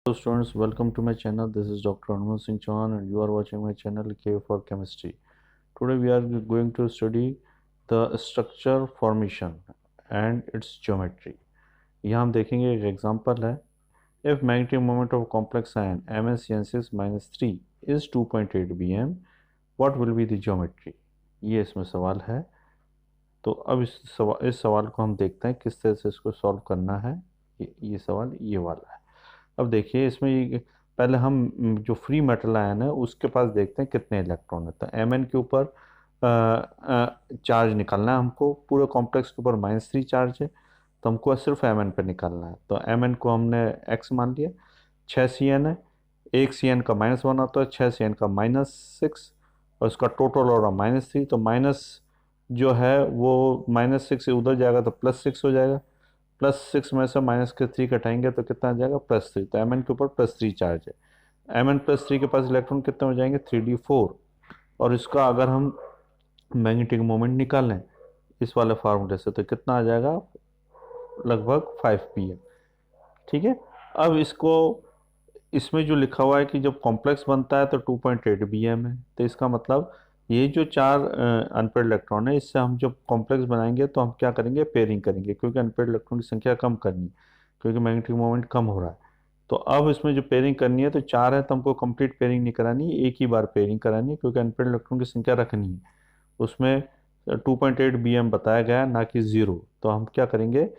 Hello students, welcome to my channel. This is Dr. Anmol Singh Chauhan and you are watching my channel K for Chemistry. Today we are going to study the structure formation and its geometry. यहाँ हम देखेंगे एक example है. If magnetic moment of complex ion MnCN6-3 is 2.8 bm, what will be the geometry? ये इसमें सवाल है. तो अब इस सवाल को हम देखते हैं किस तरह से इसको सॉल्व करना है. ये सवाल ये वाला है. अब देखिए इसमें पहले हम जो फ्री मेटल आयन है उसके पास देखते हैं कितने इलेक्ट्रॉन है. तो Mn के ऊपर चार्ज निकालना है हमको. पूरे कॉम्प्लेक्स के ऊपर -3 चार्ज है तो हमको सिर्फ Mn पे निकालना है. तो Mn को हमने x मान लिया. 6 Cn है. एक Cn का -1 आता है, 6 Cn का -6 और उसका टोटल हो रहा -3. तो माइनस जो है वो -6 से उधर जाएगा तो +6 हो जाएगा. +6 में से -3 घटाएंगे तो कितना आ जाएगा +3. तो Mn के ऊपर +3 चार्ज है. Mn+3 के पास इलेक्ट्रॉन कितने हो जाएंगे 3d4. और इसका अगर हम मैग्नेटिक मोमेंट निकालें इस वाले फार्मूले से तो कितना आ जाएगा लगभग 5 pm. ठीक है. अब इसको इसमें जो लिखा हुआ है कि जब कॉम्प्लेक्स बनता है तो 2.8 bm है. तो इसका मतलब ये जो 4 अनपेड इलेक्ट्रॉन है इससे हम जब कॉम्प्लेक्स बनाएंगे तो हम क्या करेंगे पेयरिंग करेंगे क्योंकि अनपेड इलेक्ट्रॉन की संख्या कम करनी है क्योंकि मैग्नेटिक मोमेंट कम हो रहा है. तो अब इसमें जो पेयरिंग करनी है तो 4 है तो हमको कंप्लीट पेयरिंग नहीं करानी है, एक ही बार पेयरिंग करानी है क्योंकि अनपेड इलेक्ट्रॉन की संख्या रखनी है. उसमें 2.8 bm बताया गया ना कि 0. तो हम क्या करेंगे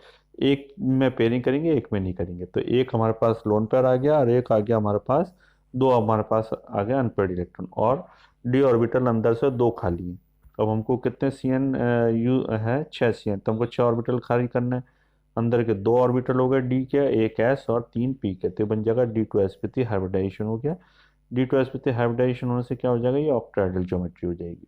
एक में पेयरिंग करेंगे एक में नहीं करेंगे. तो एक हमारे पास लोन पेयर आ गया और एक आ गया हमारे पास दो हमारे पास आ गया अनपेड इलेक्ट्रॉन और डी ऑर्बिटल अंदर से 2 खाली है. अब हमको कितने Cn यू है 6 Cn. तो हमको 6 ऑर्बिटल खाली करना है. अंदर के 2 ऑर्बिटल हो गए डी के, एक एस और 3 पी के. तो बन जाएगा D2sp3 हाइब्रिडाइजेशन हो गया. D2sp3 हाइब्रिडाइजेशन होने से क्या हो जाएगा ये ऑक्टाहेड्रल ज्योमेट्री हो जाएगी.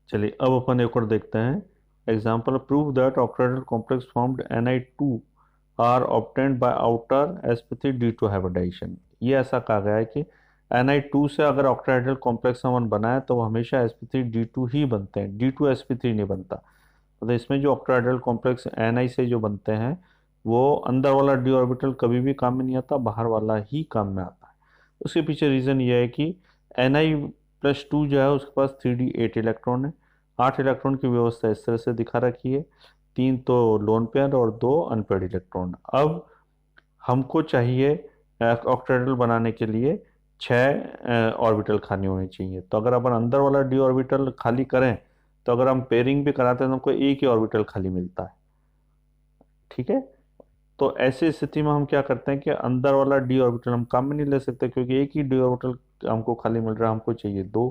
चलिए अब अपन एक और देखते हैं example. Prove that octahedral complex formed Ni2 are obtained by outer sp3d2 hybridisation. ये ऐसा कहा गया है कि Ni2 से अगर ऑक्टाहेड्रल कॉम्प्लेक्स हम बनाए तो वो हमेशा sp3d2 ही बनते हैं, D2sp3 नहीं बनता. मतलब इसमें जो ऑक्टाहेड्रल कॉम्प्लेक्स Ni से जो बनते हैं वो अंदर वाला d ऑर्बिटल कभी भी काम में नहीं आता, बाहर वाला ही काम में आता है. उसके पीछे रीज़न ये है कि Ni+2 जो है उसके पास 3d8 इलेक्ट्रॉन है. 8 इलेक्ट्रॉन की व्यवस्था इस तरह से दिखा रखी है. 3 तो लोन पेयर और 2 अनपेड इलेक्ट्रॉन. अब हमको चाहिए ऑक्टाहेड्रल बनाने के लिए 6 ऑर्बिटल खाली होने चाहिए. तो अगर अपन अंदर वाला d ऑर्बिटल खाली करें तो अगर हम पेयरिंग भी कराते हैं तो हमको एक ही ऑर्बिटल खाली मिलता है. ठीक है. तो ऐसी स्थिति में हम क्या करते हैं कि अंदर वाला d ऑर्बिटल हम काम में नहीं ले सकते क्योंकि एक ही d ऑर्बिटल हमको खाली मिल रहा है, हमको चाहिए 2.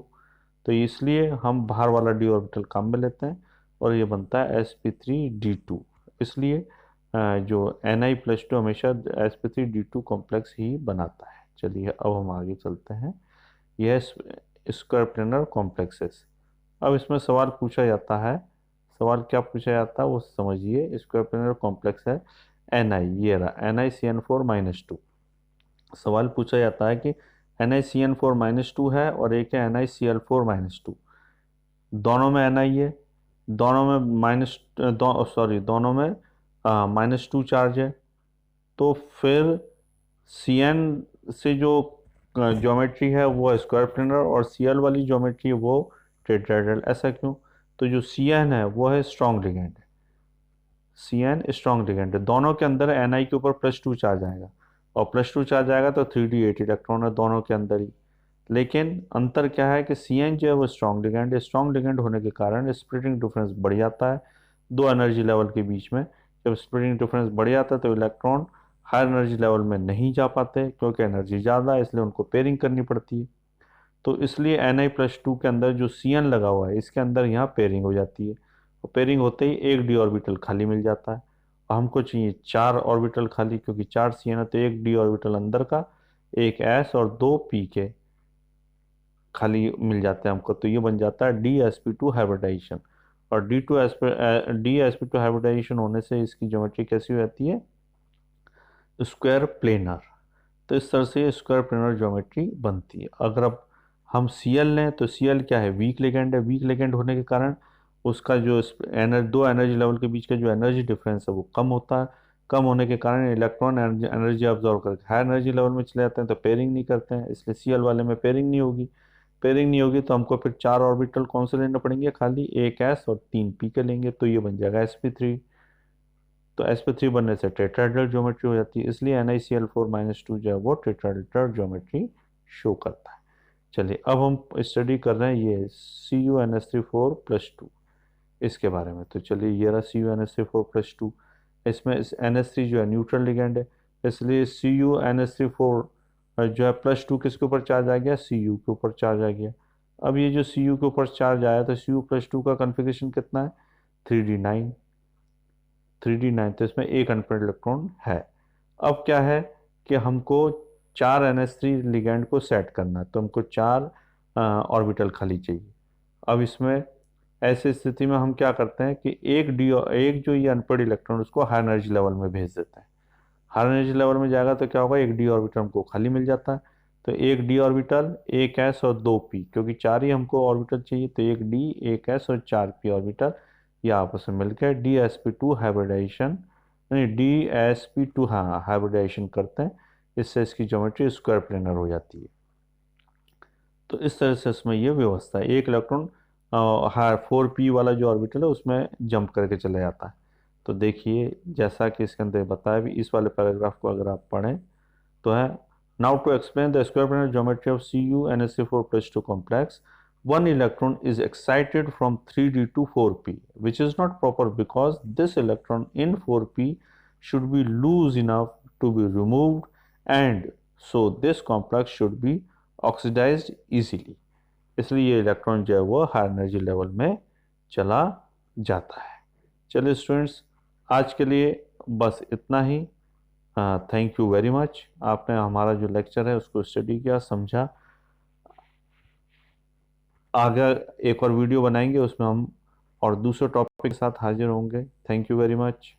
तो इसलिए हम बाहर वाला d ऑर्बिटल काम में लेते हैं और ये बनता है sp3d2. इसलिए जो Ni+2 हमेशा sp3d2 कॉम्प्लेक्स ही बनाता है. चलिए अब हम आगे चलते हैं. यह स्क्वायर प्लेनर कॉम्प्लेक्सेस. अब इसमें सवाल पूछा जाता है. सवाल क्या पूछा जाता है वो समझिए. स्क्वायर प्लेनर कॉम्प्लेक्स है Ni, ये रहा NiCN4-2. सवाल पूछा जाता है कि NiCN4-2 है और एक है NiCl4-2. दोनों में Ni है, दोनों में दोनों में -2 चार्ज है. तो फिर Cn से जो ज्योमेट्री है वो स्क्वायर प्लेनर और Cl वाली ज्योमेट्री है वो टेट्राहेड्रल. ऐसा क्यों? तो जो Cn है वो है स्ट्रॉन्ग लिगेंड है. Cn स्ट्रॉन्ग लिगेंड है. दोनों के अंदर Ni के ऊपर +2 चार्ज आएगा और +2 चार्ज आएगा तो 3d8 इलेक्ट्रॉन है दोनों के अंदर ही. लेकिन अंतर क्या है कि Cn जो है वो स्ट्रॉन्ग लिगेंड है. स्ट्रॉन्ग लिगेंड होने के कारण स्प्लिटिंग डिफरेंस बढ़ जाता है दो एनर्जी लेवल के बीच में. जब स्प्लिटिंग डिफरेंस बढ़ जाता है तो इलेक्ट्रॉन हायर एनर्जी लेवल में नहीं जा पाते क्योंकि एनर्जी ज़्यादा है, इसलिए उनको पेयरिंग करनी पड़ती है. तो इसलिए Ni+2 के अंदर जो Cn लगा हुआ है इसके अंदर यहाँ पेयरिंग हो जाती है और पेयरिंग होते ही एक d ऑर्बिटल खाली मिल जाता है. और हमको चाहिए 4 ऑर्बिटल खाली क्योंकि 4 Cn है तो एक d ऑर्बिटल अंदर का, एक s और 2 p के खाली मिल जाते हैं हमको. तो ये बन जाता है DsP2 हाइब्रिडाइजेशन. और DsP2 हाइब्रिडाइजेशन होने से इसकी ज्योमेट्री कैसी हो जाती है स्क्वायर प्लेनर. तो इस तरह से स्क्वायर प्लेनर ज्योमेट्री बनती है. अगर अब हम Cl लें तो Cl क्या है वीक लिगेंड है. वीक लिगेंड होने के कारण उसका जो दो एनर्जी लेवल के बीच का जो एनर्जी डिफरेंस है वो कम होता है कम होने के कारण इलेक्ट्रॉन एनर्जी ऑब्जॉर्व करके हायर एनर्जी लेवल में चले जाते हैं, तो पेयरिंग नहीं करते हैं, इसलिए Cl वाले में पेयरिंग नहीं होगी। पेयरिंग नहीं होगी तो हमको फिर 4 ऑर्बिटल कौन से लेने पड़ेंगे, खाली एक s और 3 p के लेंगे, तो ये बन जाएगा sp3। तो sp3 बनने से टेट्राहेड्रल ज्योमेट्री हो जाती है, इसलिए NiCl4 - 2 जो है वो टेट्राहेड्रल ज्योमेट्री शो करता है। चलिए अब हम स्टडी कर रहे हैं ये CuNH3 4+2 इसके बारे में। तो चलिए ये रहा CuNH3 4+2। इसमें इस NH3 जो है न्यूट्रल लिगेंड है, इसलिए CuNH3 4 जो है +2 किसके ऊपर चार्ज आ गया, Cu के ऊपर चार्ज आ गया। अब ये जो Cu के ऊपर चार्ज आया तो Cu+2 का कॉन्फ़िगरेशन कितना है, 3d9। 3d9 तो इसमें एक अनपेयर्ड इलेक्ट्रॉन है। अब क्या है कि हमको 4 NH3 लिगेंड को सेट करना है, तो हमको 4 ऑर्बिटल खाली चाहिए। अब इसमें ऐसी स्थिति में हम क्या करते हैं कि एक जो ये अनपेयर्ड इलेक्ट्रॉन उसको हाई एनर्जी लेवल में भेज देते हैं। हाई एनर्जी लेवल में जाएगा तो क्या होगा, एक डी ऑर्बिटल हमको खाली मिल जाता है। तो एक डी ऑर्बिटल, एक एस और 2 पी, क्योंकि 4 ही हमको ऑर्बिटल चाहिए, तो एक डी, एक एस और 4 पी ऑर्बिटल ये आपस में मिलकर DsP2 हाइब्रिडाइजेशन, नहीं DsP2 हाँ हाइब्रिडाइजेशन करते हैं। इससे इसकी ज्योमेट्री स्क्वायर प्लेनर हो जाती है। तो इस तरह से इसमें ये व्यवस्था है, एक इलेक्ट्रॉन हाँ 4p वाला जो ऑर्बिटल है उसमें जंप करके चला जाता है। तो देखिए जैसा कि इसके अंदर बताया भी, इस वाले पैराग्राफ को अगर आप पढ़ें तो है, now to explain the square planar geometry of CuNH4+2 complex, one electron is excited from 3d to 4p, which is not proper because this electron in 4p should be loose enough to be removed, and so this complex should be oxidized easily। इसलिए ये electron जो है वो high energy level में चला जाता है। चलिए स्टूडेंट्स, आज के लिए बस इतना ही। थैंक यू वेरी मच, आपने हमारा जो लेक्चर है उसको स्टडी किया, समझा। आगे एक और वीडियो बनाएंगे, उसमें हम और दूसरे टॉपिक के साथ हाजिर होंगे। Thank you very much.